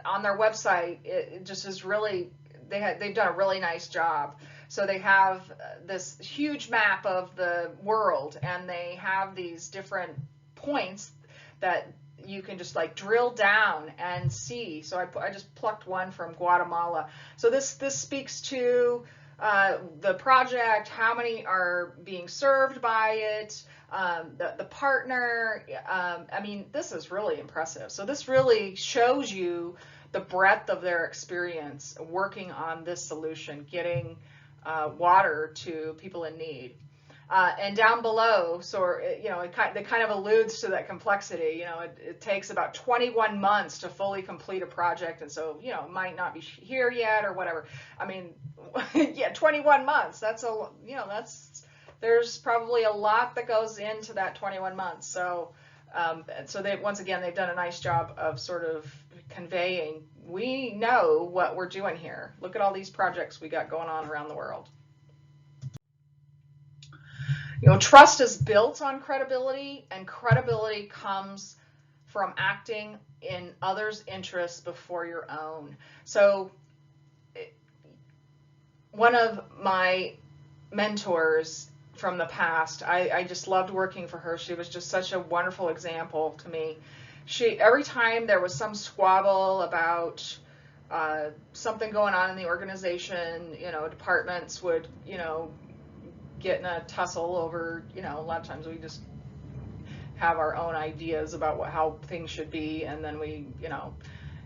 On their website. It just is really, they've done a really nice job. So they have this huge map of the world, and they have these different points that you can just like drill down and see. So I just plucked one from Guatemala. So this speaks to the project, how many are being served by it, the partner. I mean, this is really impressive. So this really shows you the breadth of their experience working on this solution, getting water to people in need. And down below, so it kind of alludes to that complexity. It takes about 21 months to fully complete a project, and so it might not be here yet or whatever. I mean, yeah, 21 months. There's probably a lot that goes into that 21 months. So they've done a nice job of sort of conveying, we know what we're doing here. Look at all these projects we got going on around the world. Trust is built on credibility, and credibility comes from acting in others' interests before your own. So one of my mentors from the past, I just loved working for her. She was just such a wonderful example to me. Every time there was some squabble about something going on in the organization, departments would, get in a tussle over, a lot of times we just have our own ideas about how things should be, and then we,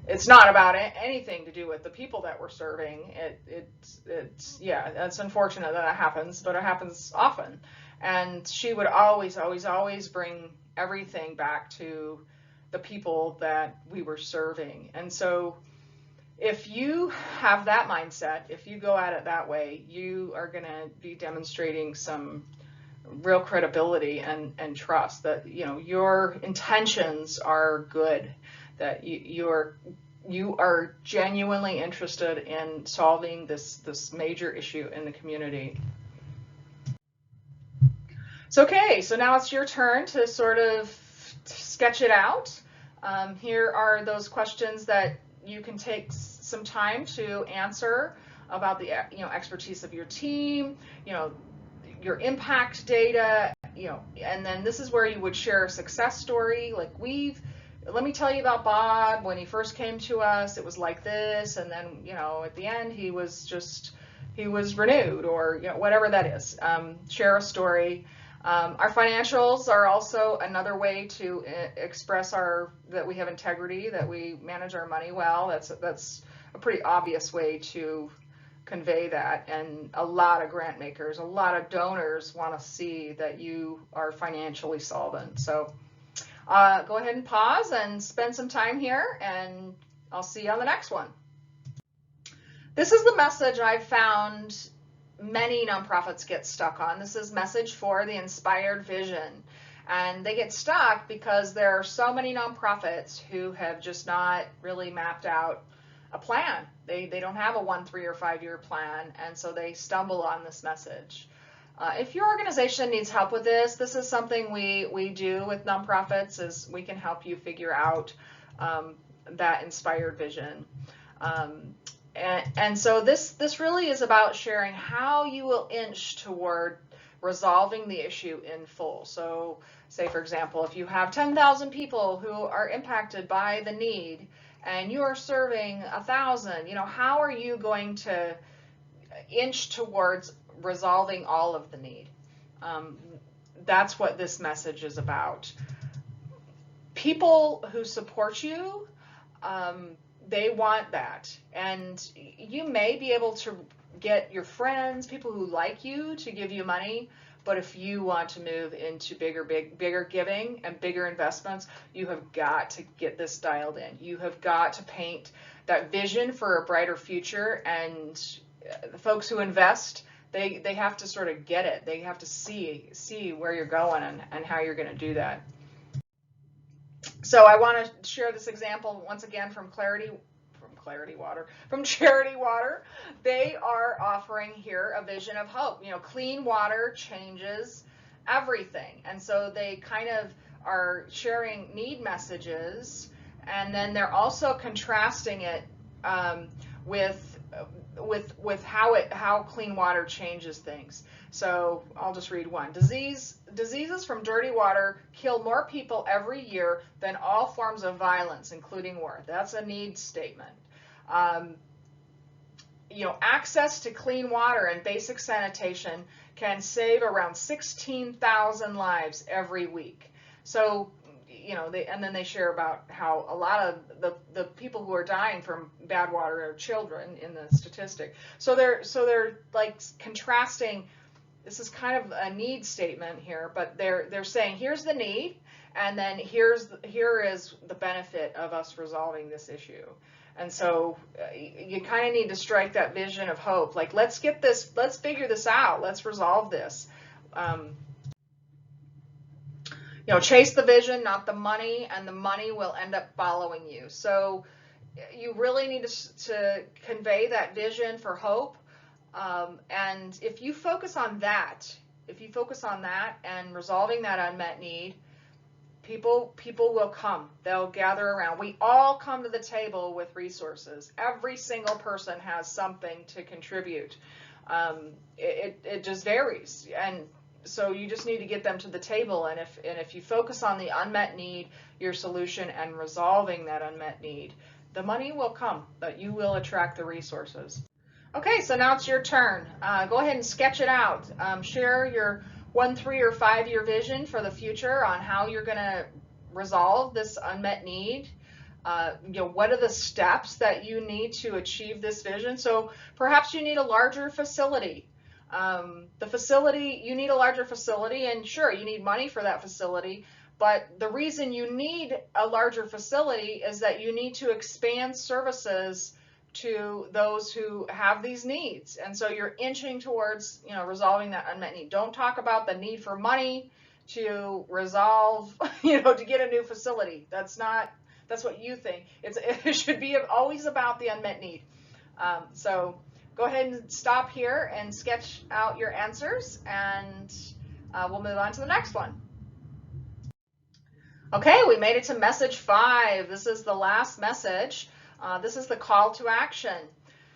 it's not about anything to do with the people that we're serving. Yeah, that's unfortunate that happens, but it happens often. And she would always bring everything back to the people that we were serving. And so if you have that mindset, if you go at it that way, you are going to be demonstrating some real credibility and trust that your intentions are good, that you are genuinely interested in solving this major issue in the community. So so now it's your turn to sort of sketch it out. Here are those questions that you can take some time to answer about the expertise of your team, your impact data, and then this is where you would share a success story. Like, let me tell you about Bob. When he first came to us, it was like this, and then at the end he was renewed, or whatever that is. Share a story. Our financials are also another way to express that we have integrity, that we manage our money well. That's a pretty obvious way to convey that, and a lot of grant makers, a lot of donors want to see that you are financially solvent. So go ahead and pause and spend some time here, and I'll see you on the next one. This is the message I've found many nonprofits get stuck on. This is message 4, the inspired vision. And they get stuck because there are so many nonprofits who have just not really mapped out a plan. They don't have a 1, 3, or 5-year plan, and so they stumble on this message. If your organization needs help with this is something we do with nonprofits, is we can help you figure out that inspired vision. And so this really is about sharing how you will inch toward resolving the issue in full. So say, for example, if you have 10,000 people who are impacted by the need, and you are serving 1,000, how are you going to inch towards resolving all of the need? That's what this message is about. People who support you, they want that. And you may be able to get your friends, people who like you, to give you money. But if you want to move into bigger giving and bigger investments, you have got to get this dialed in. You have got to paint that vision for a brighter future, and the folks who invest, they have to sort of get it. They have to see where you're going and how you're going to do that. So I want to share this example once again from Charity Water. They are offering here a vision of hope. Clean water changes everything. And so they kind of are sharing need messages, and then they're also contrasting it with how clean water changes things. So I'll just read one. Diseases from dirty water kill more people every year than all forms of violence, including war. That's a need statement. Access to clean water and basic sanitation can save around 16,000 lives every week. So, and then they share about how a lot of the people who are dying from bad water are children in the statistic. So they're like contrasting. This is kind of a need statement here, but they're saying here's the need, and then here is the benefit of us resolving this issue. And so you kind of need to strike that vision of hope. Like, let's figure this out. Let's resolve this. Chase the vision, not the money, and the money will end up following you. So you really need to convey that vision for hope. And if you focus on that, and resolving that unmet need, people will come. They'll gather around. We all come to the table with resources. Every single person has something to contribute. It just varies, and so you just need to get them to the table. And if you focus on the unmet need, your solution, and resolving that unmet need, the money will come, but you will attract the resources. Okay, so now it's your turn. Go ahead and sketch it out. Share your 1, 3, or 5-year vision for the future on how you're going to resolve this unmet need. What are the steps that you need to achieve this vision? So perhaps you need a larger facility. You need a larger facility, and sure, you need money for that facility. But the reason you need a larger facility is that you need to expand services to those who have these needs. And so you're inching towards, resolving that unmet need. Don't talk about the need for money to resolve, to get a new facility. That's what you think. It should be always about the unmet need. So go ahead and stop here and sketch out your answers, and we'll move on to the next one. Okay, we made it to message 5. This is the last message. This is the call to action.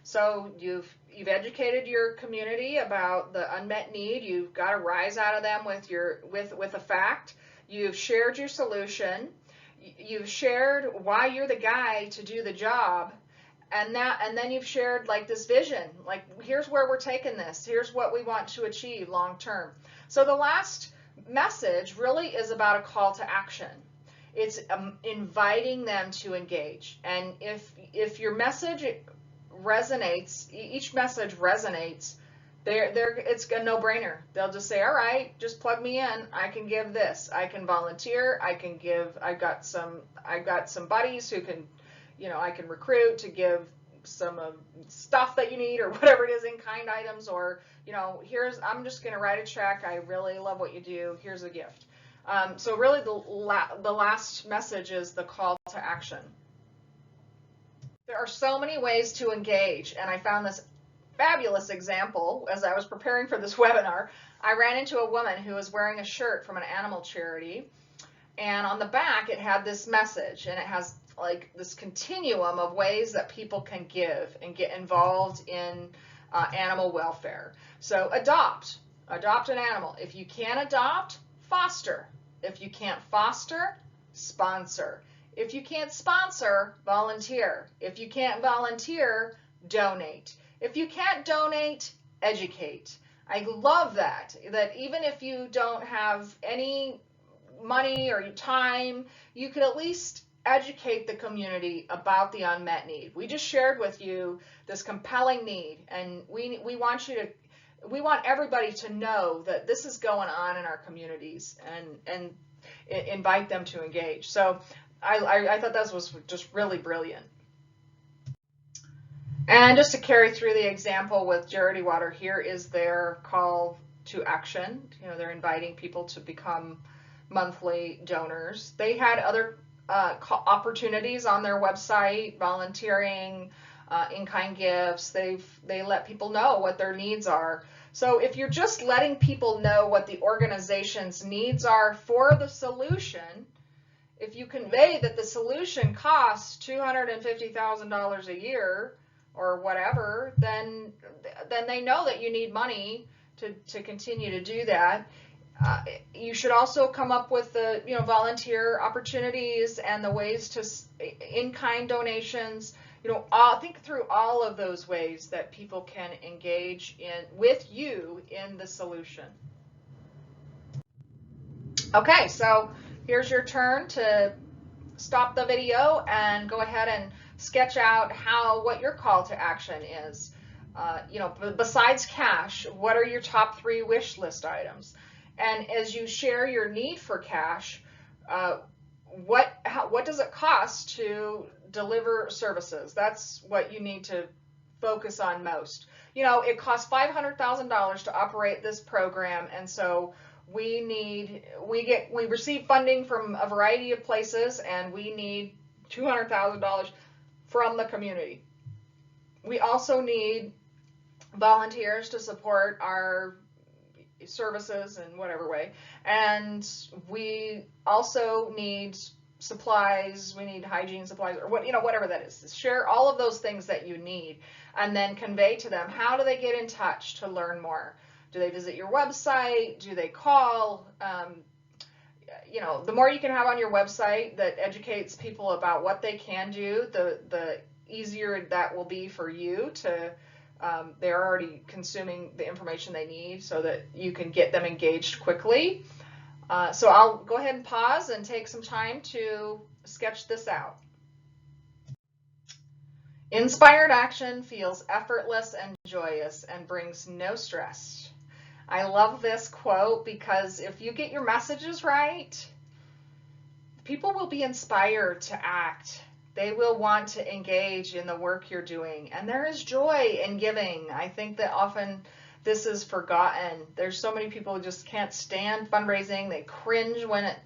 So you've educated your community about the unmet need. You've got to rise out of them with a fact. You've shared your solution. You've shared why you're the guy to do the job. And then you've shared like this vision, like here's where we're taking this. Here's what we want to achieve long term. So the last message really is about a call to action. It's inviting them to engage. And if your message resonates, each message resonates, it's a no-brainer. They'll just say, all right, just plug me in. I can give this. I can volunteer. I've got some buddies who can, I can recruit to give some stuff that you need, or whatever it is, in kind items, or I'm just going to write a check. I really love what you do. Here's a gift. So really the last message is the call to action. There are so many ways to engage, and I found this fabulous example as I was preparing for this webinar. I ran into a woman who was wearing a shirt from an animal charity, and on the back it had this message, and it has like this continuum of ways that people can give and get involved in animal welfare. So adopt an animal. If you can't adopt, foster. If you can't foster, sponsor. If you can't sponsor, volunteer. If you can't volunteer, donate. If you can't donate, educate. I love that even if you don't have any money or time, you could at least educate the community about the unmet need. We just shared with you this compelling need, and we want everybody to know that this is going on in our communities, and invite them to engage. So I thought that was just really brilliant. And just to carry through the example with Charity Water, here is their call to action. They're inviting people to become monthly donors. They had other opportunities on their website, volunteering, in-kind gifts. They let people know what their needs are. So if you're just letting people know what the organization's needs are for the solution, if you convey that the solution costs $250,000 a year or whatever, then they know that you need money to continue to do that. You should also come up with the volunteer opportunities and the ways to in-kind donations. Think through all of those ways that people can engage with you in the solution. Okay, so here's your turn to stop the video and go ahead and sketch out what your call to action is. Besides cash, what are your top 3 wish list items? And as you share your need for cash, what does it cost to deliver services? That's what you need to focus on most. It costs $500,000 to operate this program, and so we receive funding from a variety of places, and we need $200,000 from the community. We also need volunteers to support our services in whatever way, and we also need supplies. We need hygiene supplies, or whatever that is. Share all of those things that you need, and then convey to them, how do they get in touch to learn more? Do they visit your website? Do they call? the more you can have on your website that educates people about what they can do, the easier that will be for you to, they're already consuming the information they need so that you can get them engaged quickly. So I'll go ahead and pause and take some time to sketch this out. Inspired action feels effortless and joyous and brings no stress. I love this quote because if you get your messages right, people will be inspired to act. They will want to engage in the work you're doing. And there is joy in giving. I think that often this is forgotten. There's so many people who just can't stand fundraising. They cringe when it,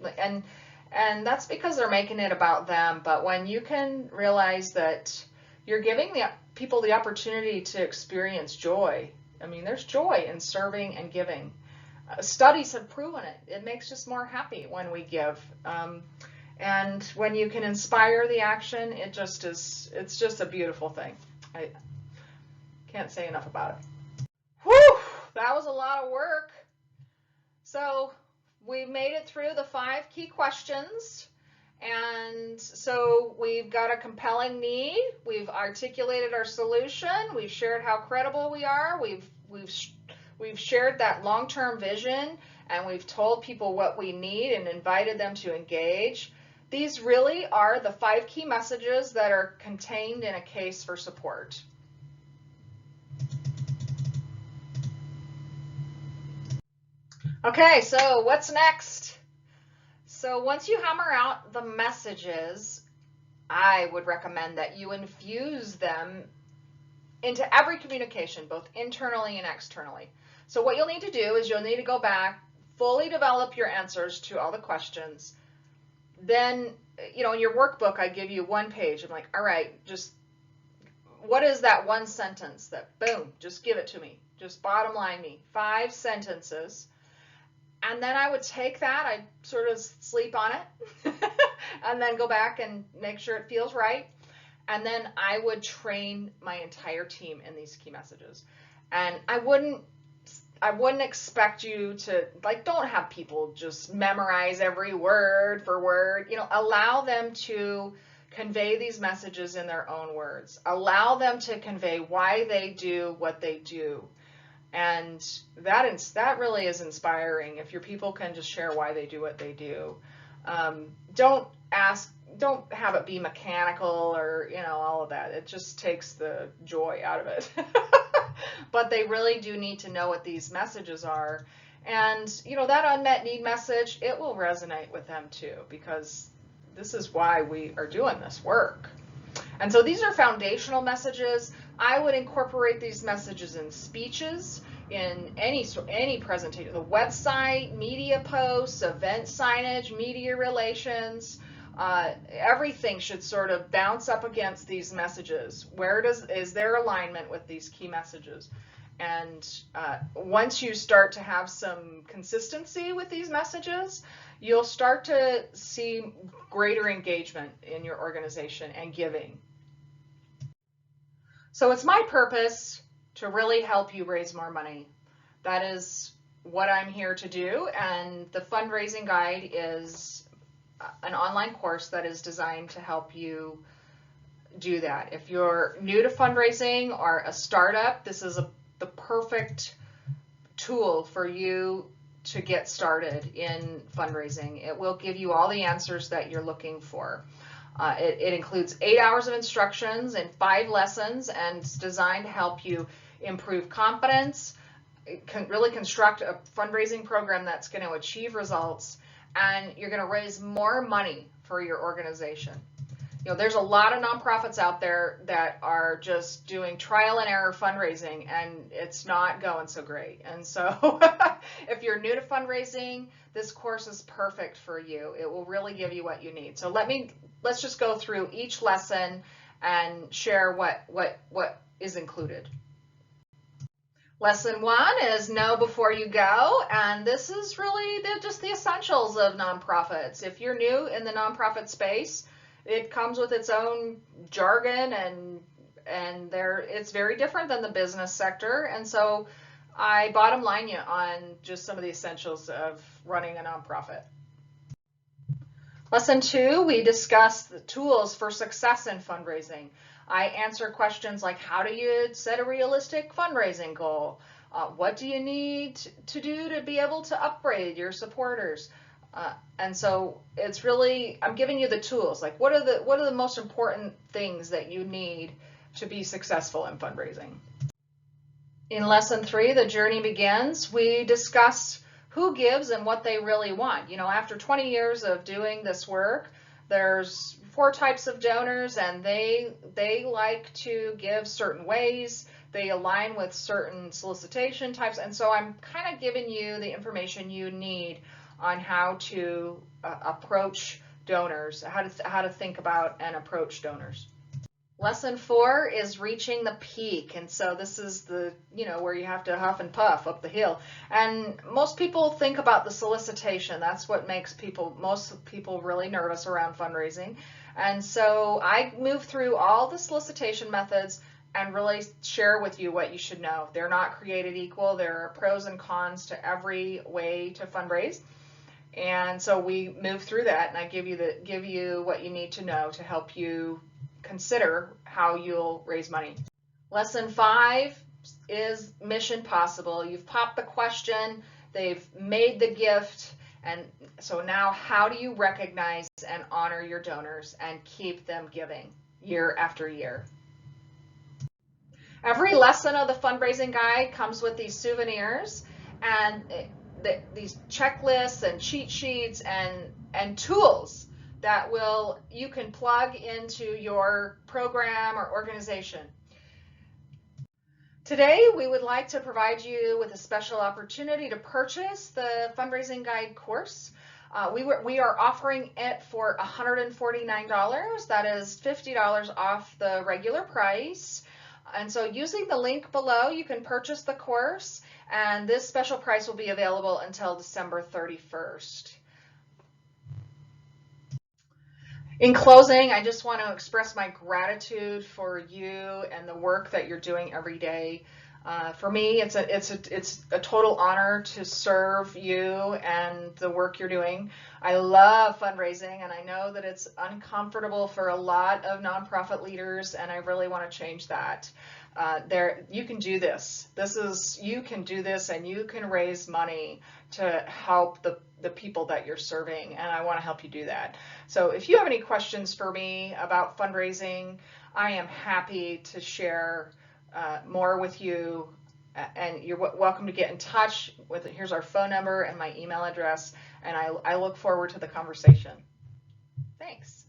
and that's because they're making it about them. But when you can realize that you're giving the people the opportunity to experience joy. I mean, there's joy in serving and giving. Studies have proven it. It makes us more happy when we give. And when you can inspire the action, it's just a beautiful thing. I can't say enough about it. Whew, that was a lot of work. So we made it through the 5 key questions. And so we've got a compelling need, we've articulated our solution, we've shared how credible we are, we've shared that long-term vision, and we've told people what we need and invited them to engage. These really are the 5 key messages that are contained in a case for support. Okay, so what's next? So once you hammer out the messages, I would recommend that you infuse them into every communication, both internally and externally. So what you'll need to do is you'll need to go back, fully develop your answers to all the questions. Then, in your workbook, I give you 1 page. I'm like, all right, just what is that 1 sentence that, boom, just give it to me. Just bottom line me, 5 sentences. And then I would take that, I'd sort of sleep on it, and then go back and make sure it feels right. And then I would train my entire team in these key messages. And I wouldn't expect you to, don't have people just memorize every word for word. Allow them to convey these messages in their own words. Allow them to convey why they do what they do. And that really is inspiring if your people can just share why they do what they do. Don't have it be mechanical or, all of that. It just takes the joy out of it. But they really do need to know what these messages are. And, that unmet need message, it will resonate with them too, because this is why we are doing this work. And so these are foundational messages. I would incorporate these messages in speeches, in any presentation, the website, media posts, event signage, media relations. Everything should sort of bounce up against these messages. Is there alignment with these key messages? And once you start to have some consistency with these messages, you'll start to see greater engagement in your organization and giving. So it's my purpose to really help you raise more money. That is what I'm here to do, and the fundraising guide is an online course that is designed to help you do that. If you're new to fundraising or a startup, this is the perfect tool for you to get started in fundraising. It will give you all the answers that you're looking for. It includes 8 hours of instructions and 5 lessons, and it's designed to help you improve confidence, really construct a fundraising program that's going to achieve results, and you're going to raise more money for your organization. There's a lot of nonprofits out there that are just doing trial and error fundraising, and it's not going so great. And so if you're new to fundraising, this course is perfect for you. It will really give you what you need. So let's just go through each lesson and share what is included. Lesson 1 is know before you go, and this is really just the essentials of nonprofits. If you're new in the nonprofit space, it comes with its own jargon, and it's very different than the business sector. And so I bottom line you on just some of the essentials of running a nonprofit. Lesson 2, we discuss the tools for success in fundraising. I answer questions like, how do you set a realistic fundraising goal? What do you need to do to be able to upgrade your supporters? And so it's really, I'm giving you the tools, like what are the most important things that you need to be successful in fundraising. In lesson 3, the journey begins, we discussed who gives and what they really want. You know, after 20 years of doing this work, there's 4 types of donors, and they like to give certain ways. They align with certain solicitation types, and so I'm kind of giving you the information you need on how to approach donors, how to think about and approach donors. Lesson 4 is reaching the peak. And so this is the, where you have to huff and puff up the hill. And most people think about the solicitation. That's what makes most people really nervous around fundraising. And so I move through all the solicitation methods and really share with you what you should know. They're not created equal. There are pros and cons to every way to fundraise. And so we move through that, and I give you what you need to know to help you consider how you'll raise money. Lesson 5 is mission possible. You've popped the question, they've made the gift, and so now how do you recognize and honor your donors and keep them giving year after year? Every lesson of the fundraising guide comes with these souvenirs and these checklists and cheat sheets and tools that you can plug into your program or organization. Today, we would like to provide you with a special opportunity to purchase the Fundraising Guide course. We are offering it for $149. That is $50 off the regular price. And so using the link below, you can purchase the course, and this special price will be available until December 31st. In closing, I just want to express my gratitude for you and the work that you're doing every day. For me, it's a total honor to serve you and the work you're doing. I love fundraising, and I know that it's uncomfortable for a lot of nonprofit leaders, and I really want to change that. You can do this. You can do this, and you can raise money to help the people that you're serving, and I want to help you do that. So if you have any questions for me about fundraising, I am happy to share more with you, and you're welcome to get in touch with it. Here's our phone number and my email address, and I look forward to the conversation. Thanks.